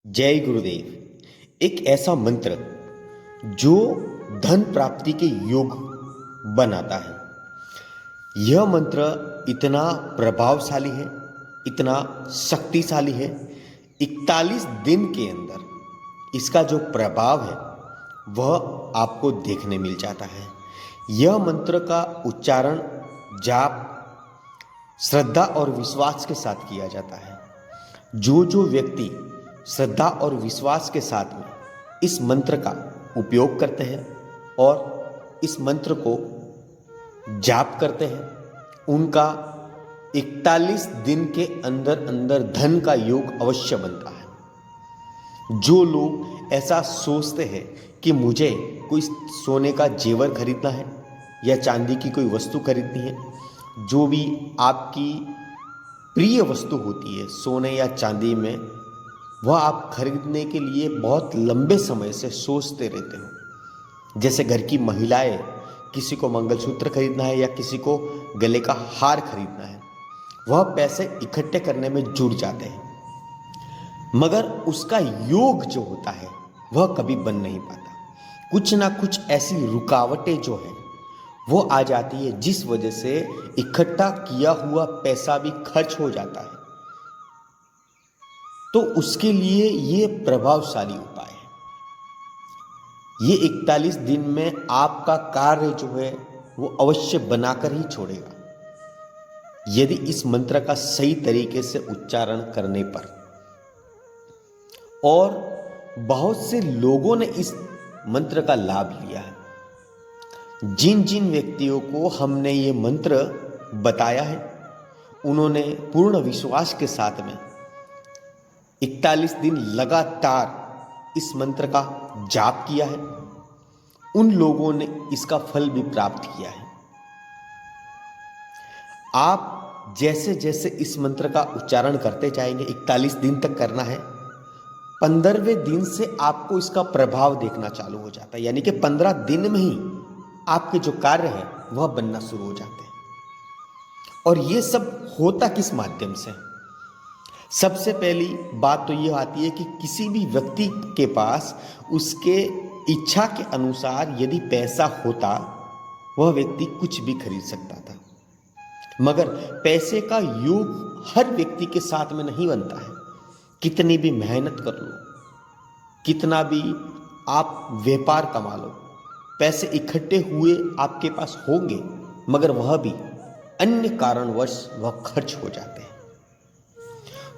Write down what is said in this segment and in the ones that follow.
जय गुरुदेव। एक ऐसा मंत्र जो धन प्राप्ति के योग बनाता है। यह मंत्र इतना प्रभावशाली है, इतना शक्तिशाली है। 41 दिन के अंदर इसका जो प्रभाव है वह आपको देखने मिल जाता है। यह मंत्र का उच्चारण जाप श्रद्धा और विश्वास के साथ किया जाता है। जो व्यक्ति श्रद्धा और विश्वास के साथ में इस मंत्र का उपयोग करते हैं और इस मंत्र को जाप करते हैं, उनका 41 दिन के अंदर अंदर धन का योग अवश्य बनता है। जो लोग ऐसा सोचते हैं कि मुझे कोई सोने का जेवर खरीदना है या चांदी की कोई वस्तु खरीदनी है, जो भी आपकी प्रिय वस्तु होती है सोने या चांदी में, वह आप खरीदने के लिए बहुत लंबे समय से सोचते रहते हो। जैसे घर की महिलाएं, किसी को मंगलसूत्र खरीदना है या किसी को गले का हार खरीदना है, वह पैसे इकट्ठे करने में जुट जाते हैं, मगर उसका योग जो होता है वह कभी बन नहीं पाता। कुछ ना कुछ ऐसी रुकावटें जो है वो आ जाती है, जिस वजह से इकट्ठा किया हुआ पैसा भी खर्च हो जाता है। तो उसके लिए ये प्रभावशाली उपाय है। ये 41 दिन में आपका कार्य जो है वो अवश्य बनाकर ही छोड़ेगा, यदि इस मंत्र का सही तरीके से उच्चारण करने पर। और बहुत से लोगों ने इस मंत्र का लाभ लिया है। जिन जिन व्यक्तियों को हमने ये मंत्र बताया है, उन्होंने पूर्ण विश्वास के साथ में 41 दिन लगातार इस मंत्र का जाप किया है। उन लोगों ने इसका फल भी प्राप्त किया है। आप जैसे जैसे इस मंत्र का उच्चारण करते जाएंगे, 41 दिन तक करना है, 15वें दिन से आपको इसका प्रभाव देखना चालू हो जाता है। यानी कि 15 दिन में ही आपके जो कार्य है वह बनना शुरू हो जाते हैं। और ये सब होता किस माध्यम से? सबसे पहली बात तो यह आती है कि किसी भी व्यक्ति के पास उसके इच्छा के अनुसार यदि पैसा होता, वह व्यक्ति कुछ भी खरीद सकता था। मगर पैसे का योग हर व्यक्ति के साथ में नहीं बनता है। कितनी भी मेहनत कर लो, कितना भी आप व्यापार कमा लो, पैसे इकट्ठे हुए आपके पास होंगे, मगर वह भी अन्य कारणवश वह खर्च हो जाते हैं।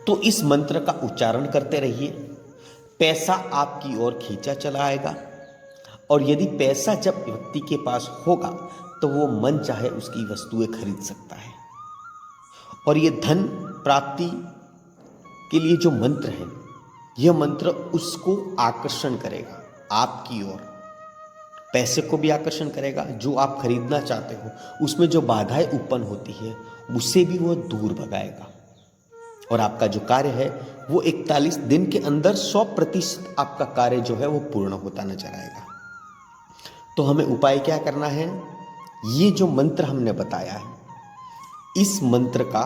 तो इस मंत्र का उच्चारण करते रहिए, पैसा आपकी ओर खींचा चला आएगा। और यदि पैसा जब व्यक्ति के पास होगा तो वो मन चाहे उसकी वस्तुएं खरीद सकता है। और ये धन प्राप्ति के लिए जो मंत्र है, यह मंत्र उसको आकर्षण करेगा आपकी ओर। पैसे को भी आकर्षण करेगा, जो आप खरीदना चाहते हो उसमें जो बाधाएं उत्पन्न होती है उससे भी वह दूर भगाएगा। और आपका जो कार्य है वो 41 दिन के अंदर 100% आपका कार्य जो है वो पूर्ण होता नजर आएगा। तो हमें उपाय क्या करना है? ये जो मंत्र हमने बताया है, इस मंत्र का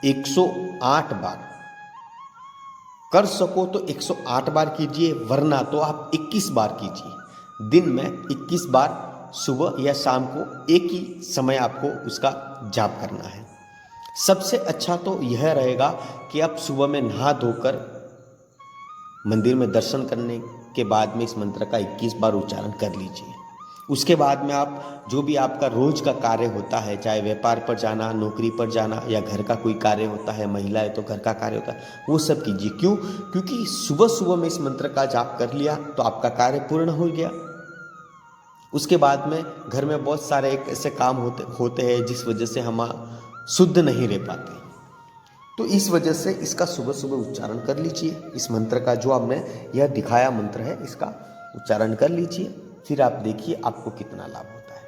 108 बार कर सको तो 108 बार कीजिए, वरना तो आप 21 बार कीजिए। दिन में 21 बार सुबह या शाम को एक ही समय आपको उसका जाप करना है। सबसे अच्छा तो यह रहेगा कि आप सुबह में नहा धोकर मंदिर में दर्शन करने के बाद में इस मंत्र का 21 बार उच्चारण कर लीजिए। उसके बाद में आप जो भी आपका रोज का कार्य होता है, चाहे व्यापार पर जाना, नौकरी पर जाना, या घर का कोई कार्य होता है, महिला है तो घर का कार्य होता है, वो सब कीजिए। क्यों? क्योंकि सुबह सुबह में इस मंत्र का जाप कर लिया तो आपका कार्य पूर्ण हो गया। उसके बाद में घर में बहुत सारे ऐसे काम होते हैं जिस वजह से हम शुद्ध नहीं रह पाते। तो इस वजह से इसका सुबह सुबह उच्चारण कर लीजिए। इस मंत्र का जो हमने यह दिखाया मंत्र है, इसका उच्चारण कर लीजिए, फिर आप देखिए आपको कितना लाभ होता है।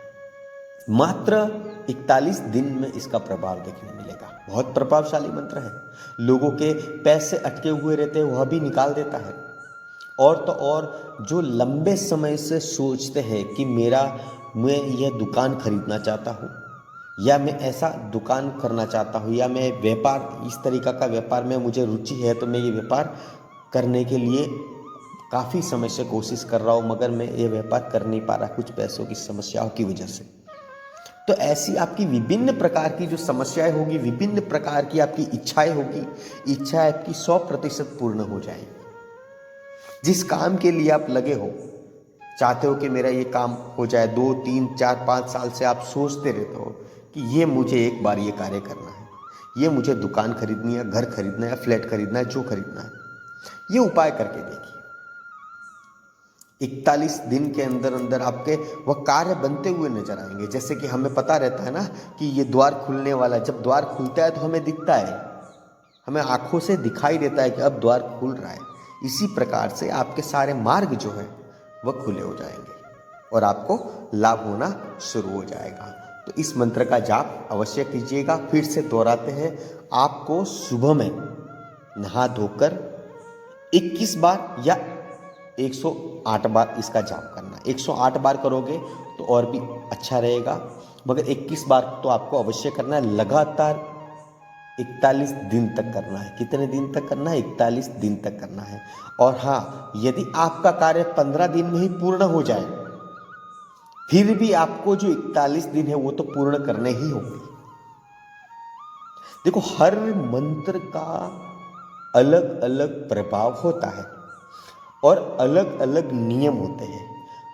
मात्र 41 दिन में इसका प्रभाव देखने मिलेगा। बहुत प्रभावशाली मंत्र है। लोगों के पैसे अटके हुए रहते हैं, वह भी निकाल देता है। और तो और जो लंबे समय से सोचते हैं कि मैं यह दुकान खरीदना चाहता हूँ, या मैं ऐसा दुकान करना चाहता हूँ, या मैं व्यापार, इस तरीका का व्यापार में मुझे रुचि है, तो मैं ये व्यापार करने के लिए काफ़ी समय से कोशिश कर रहा हूँ, मगर मैं ये व्यापार कर नहीं पा रहा कुछ पैसों की समस्याओं की वजह से। तो ऐसी आपकी विभिन्न प्रकार की जो समस्याएं होगी, विभिन्न प्रकार की आपकी इच्छाएं होगी, इच्छा आपकी 100% पूर्ण हो जाएगी। जिस काम के लिए आप लगे हो, चाहते हो कि मेरा ये काम हो जाए, 2, 3, 4, 5 साल से आप सोचते रहते हो कि ये मुझे एक बार ये कार्य करना है, ये मुझे दुकान खरीदनी है, घर खरीदना है, फ्लैट खरीदना है, जो खरीदना है, ये उपाय करके देखिए। 41 दिन के अंदर अंदर आपके वह कार्य बनते हुए नजर आएंगे। जैसे कि हमें पता रहता है ना कि ये द्वार खुलने वाला है, जब द्वार खुलता है तो हमें दिखता है, हमें आंखों से दिखाई देता है कि अब द्वार खुल रहा है। इसी प्रकार से आपके सारे मार्ग जो है वह खुले हो जाएंगे और आपको लाभ होना शुरू हो जाएगा। तो इस मंत्र का जाप अवश्य कीजिएगा। फिर से दोहराते हैं, आपको सुबह में नहा धोकर 21 बार या 108 बार इसका जाप करना। 108 बार करोगे तो और भी अच्छा रहेगा, मगर 21 बार तो आपको अवश्य करना है। लगातार 41 दिन तक करना है। कितने दिन तक करना है? 41 दिन तक करना है। और हाँ, यदि आपका कार्य 15 दिन में ही पूर्ण हो जाए, फिर भी आपको जो 41 दिन है वो तो पूर्ण करने ही होंगे। देखो, हर मंत्र का अलग अलग प्रभाव होता है और अलग अलग नियम होते हैं।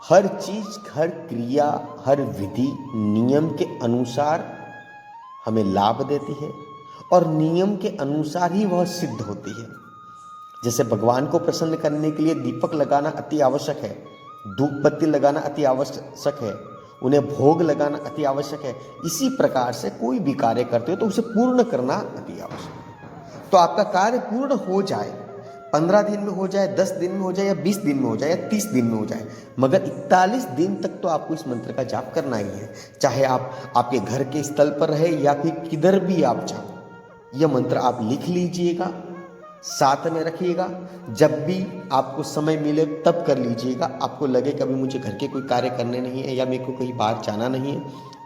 हर चीज, हर क्रिया, हर विधि नियम के अनुसार हमें लाभ देती है और नियम के अनुसार ही वह सिद्ध होती है। जैसे भगवान को प्रसन्न करने के लिए दीपक लगाना अति आवश्यक है, धूप बत्ती लगाना अति आवश्यक है, उन्हें भोग लगाना अति आवश्यक है। इसी प्रकार से कोई भी कार्य करते हो तो उसे पूर्ण करना अति आवश्यक है। तो आपका कार्य पूर्ण हो जाए, 15 दिन में हो जाए, 10 दिन में हो जाए, या 20 दिन में हो जाए, या 30 दिन में हो जाए, मगर 41 दिन तक तो आपको इस मंत्र का जाप करना ही है। चाहे आप आपके घर के स्थल पर रहे या फिर किधर भी आप जाओ, यह मंत्र आप लिख लीजिएगा, साथ में रखिएगा। जब भी आपको समय मिले तब कर लीजिएगा। आपको लगे कभी मुझे घर के कोई कार्य करने नहीं है या मेरे को कहीं बाहर जाना नहीं है,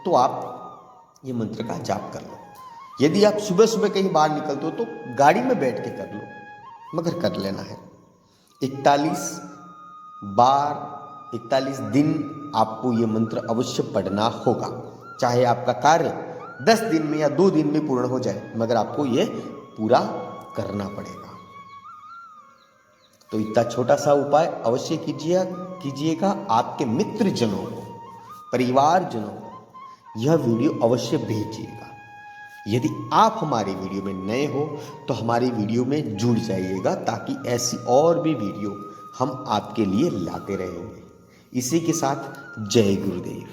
तो आप ये मंत्र का जाप कर लो। यदि आप सुबह सुबह कहीं बाहर निकलते हो तो गाड़ी में बैठ के कर लो, मगर कर लेना है। 41 बार, 41 दिन आपको ये मंत्र अवश्य पढ़ना होगा। चाहे आपका कार्य 10 दिन में या 2 दिन में पूर्ण हो जाए, मगर आपको ये पूरा करना पड़ेगा। तो इतना छोटा सा उपाय अवश्य कीजिएगा। आपके मित्रजनों को, परिवारजनों को यह वीडियो अवश्य भेजिएगा। यदि आप हमारी वीडियो में नए हो तो हमारी वीडियो में जुड़ जाइएगा, ताकि ऐसी और भी वीडियो हम आपके लिए लाते रहेंगे। इसी के साथ जय गुरुदेव।